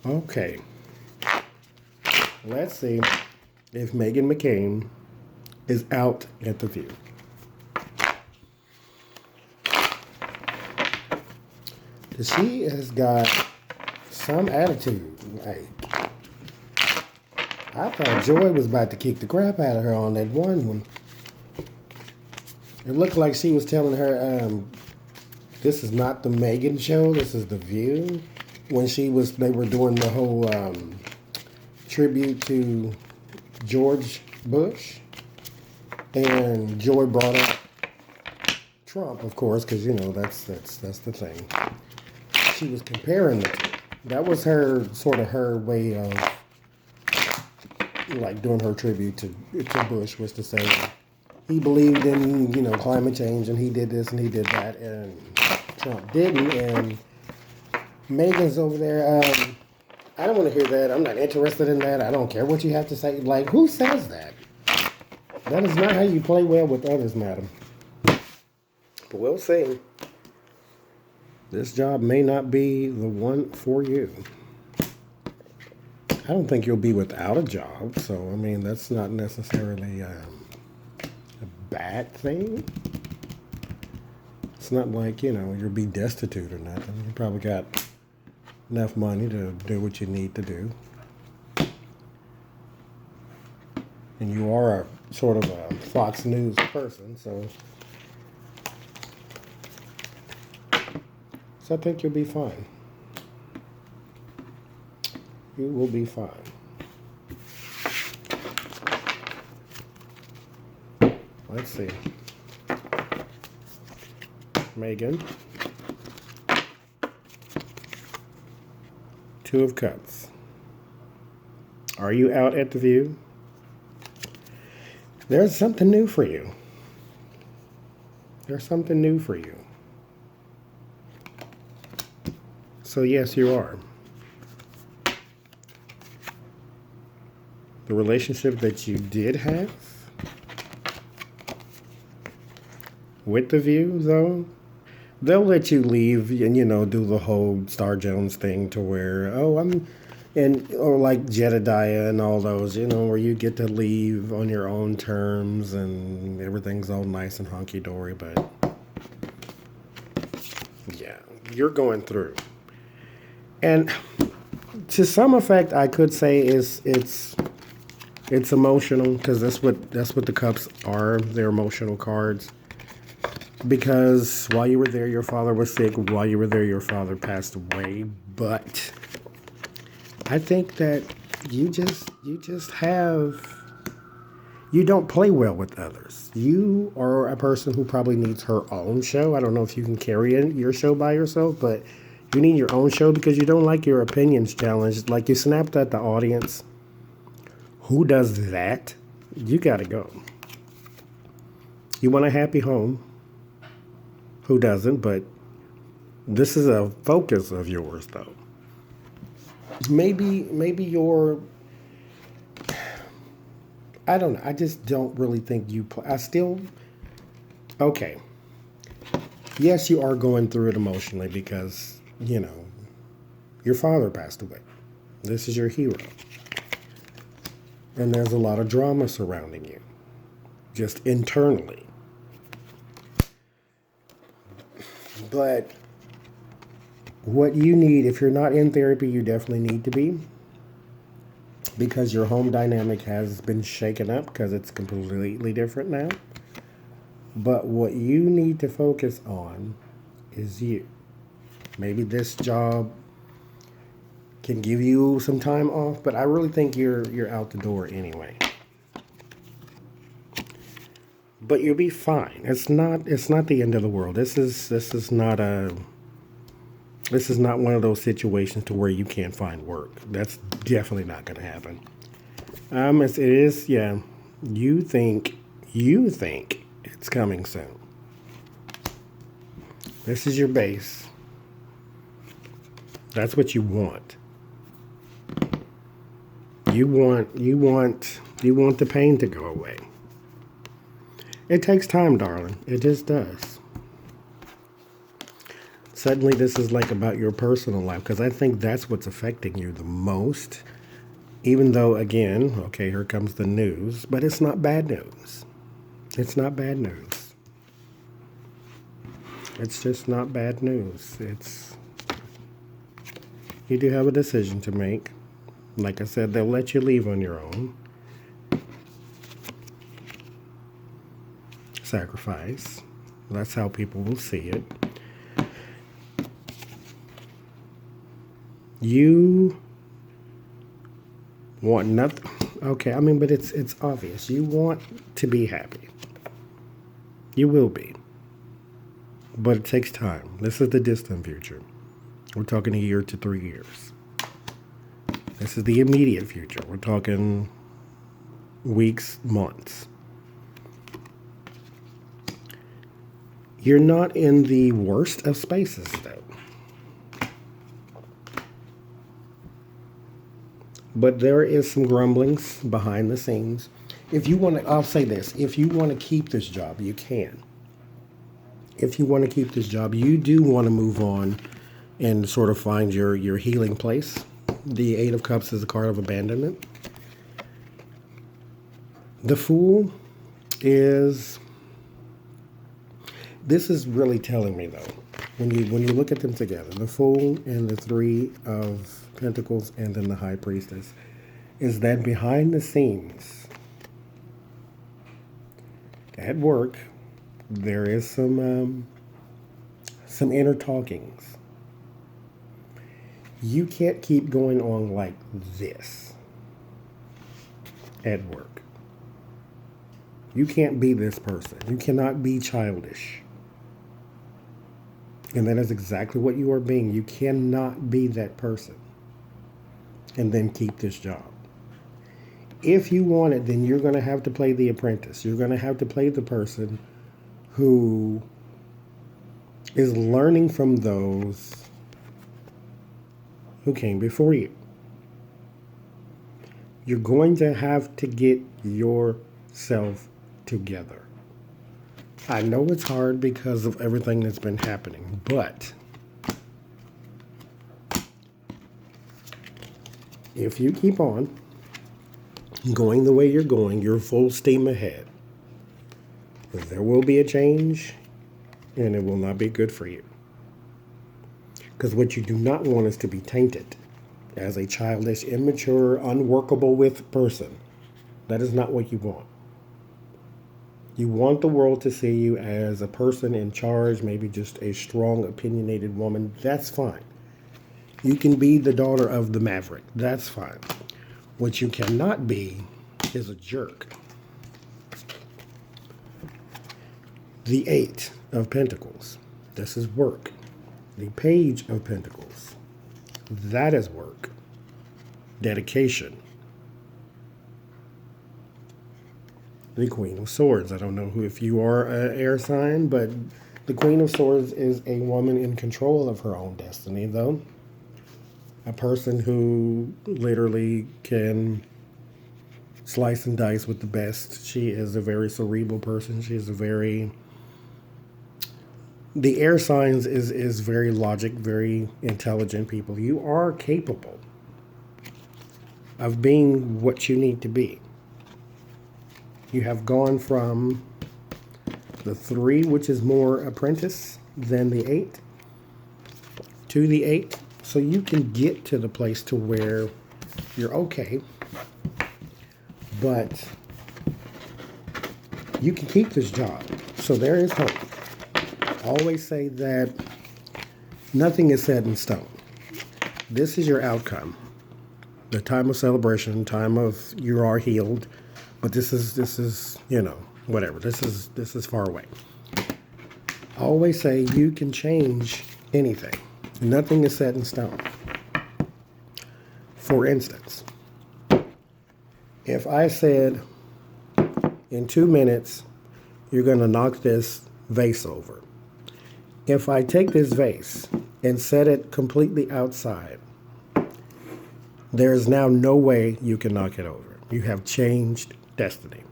Okay, let's see if Meghan McCain is out at the View. She has got some attitude. Like, I thought Joy was about to kick the crap out of her on that one. It looked like she was telling her, "This is not the Meghan show. This is the View." When they were doing the whole tribute to George Bush, and Joy brought up Trump, of course, because that's the thing. She was comparing the two. That was her way of like doing her tribute to Bush, was to say he believed in climate change and he did this and he did that, and Trump didn't. And Megan's over there. I don't want to hear that. I'm not interested in that. I don't care what you have to say. Like, who says that? That is not how you play well with others, madam. But we'll see. This job may not be the one for you. I don't think you'll be without a job. So, I mean, that's not necessarily a bad thing. It's not like, you'll be destitute or nothing. You probably got enough money to do what you need to do. And you are a sort of a Fox News person, so I think you'll be fine. You will be fine. Let's see. Meghan. Two of Cups. Are you out at the View? There's something new for you. There's something new for you. So yes, you are. The relationship that you did have with the View, though, they'll let you leave and, do the whole Star Jones thing to where, or like Jedediah and all those, where you get to leave on your own terms and everything's all nice and hunky-dory. But yeah, you're going through. And to some effect, I could say it's emotional, because that's what the cups are. They're emotional cards. Because while you were there, your father was sick. While you were there, your father passed away. But I think that you don't play well with others. You are a person who probably needs her own show. I don't know if you can carry your show by yourself, but you need your own show because you don't like your opinions challenged. Like, you snapped at the audience. Who does that? You got to go. You want a happy home. Who doesn't? But this is a focus of yours, though. Maybe you're... I don't know. I just don't really think you play. Okay. Yes, you are going through it emotionally because, your father passed away. This is your hero. And there's a lot of drama surrounding you, just internally. But what you need, if you're not in therapy, you definitely need to be, because your home dynamic has been shaken up because it's completely different now. But what you need to focus on is you. Maybe this job can give you some time off, but I really think you're out the door anyway. But you'll be fine. It's not the end of the world. This is not one of those situations to where you can't find work. That's definitely not going to happen. It is, yeah. You think it's coming soon. This is your base. That's what you want. You want the pain to go away. It takes time, darling. It just does. Suddenly this is like about your personal life, because I think that's what's affecting you the most. Even though, again, okay, here comes the news, but it's not bad news. It's not bad news. It's just not bad news. You do have a decision to make. Like I said, they'll let you leave on your own. Sacrifice. That's how people will see it. You want nothing. Okay, I mean, but it's obvious. You want to be happy. You will be. But it takes time. This is the distant future. We're talking a year to 3 years. This is the immediate future. We're talking weeks, months. You're not in the worst of spaces, though. But there is some grumblings behind the scenes. If you want to, I'll say this, if you want to keep this job, you can. If you want to keep this job, you do want to move on and sort of find your healing place. The Eight of Cups is a card of abandonment. The Fool is, this is really telling me though, when you look at them together, the Fool and the Three of Pentacles and then the High Priestess, is that behind the scenes at work there is some inner talkings. You can't keep going on like this at work. You can't be this person. You cannot be childish. And that is exactly what you are being. You cannot be that person and then keep this job. If you want it, then you're going to have to play the apprentice. You're going to have to play the person who is learning from those who came before you. You're going to have to get yourself together. I know it's hard because of everything that's been happening, but if you keep on going the way you're going, you're full steam ahead, there will be a change and it will not be good for you. Because what you do not want is to be tainted as a childish, immature, unworkable with person. That is not what you want. You want the world to see you as a person in charge, maybe just a strong, opinionated woman. That's fine. You can be the daughter of the maverick. That's fine. What you cannot be is a jerk. The Eight of Pentacles. This is work. The Page of Pentacles. That is work. Dedication. The Queen of Swords. I don't know if you are an air sign, but the Queen of Swords is a woman in control of her own destiny, though. A person who literally can slice and dice with the best. She is a very cerebral person. She is a very... The air signs is very logic, very intelligent people. You are capable of being what you need to be. You have gone from the Three, which is more apprentice than the Eight, to the Eight. So you can get to the place to where you're okay, but you can keep this job. So there is hope. I always say that nothing is set in stone. This is your outcome. The time of celebration, time of you are healed, but this is whatever. This is far away. I always say you can change anything. Nothing is set in stone. For instance, if I said in 2 minutes you're going to knock this vase over. If I take this vase and set it completely outside, there is now no way you can knock it over. You have changed destiny.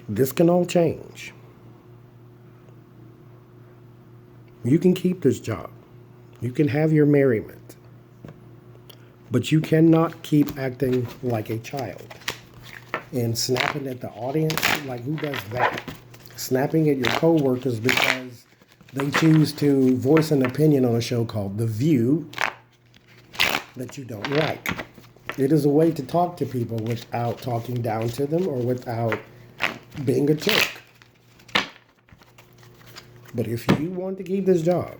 This can all change. You can keep this job. You can have your merriment. But you cannot keep acting like a child and snapping at the audience. Like, who does that? Snapping at your coworkers because they choose to voice an opinion on a show called The View that you don't like. It is a way to talk to people without talking down to them or without being a jerk. But if you want to keep this job,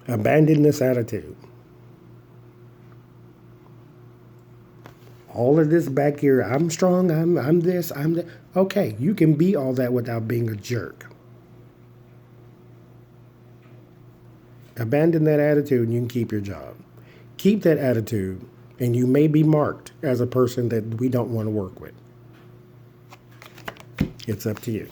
abandon this attitude. All of this back here, I'm strong, I'm this, I'm that. Okay, you can be all that without being a jerk. Abandon that attitude and you can keep your job. Keep that attitude and you may be marked as a person that we don't want to work with. It's up to you.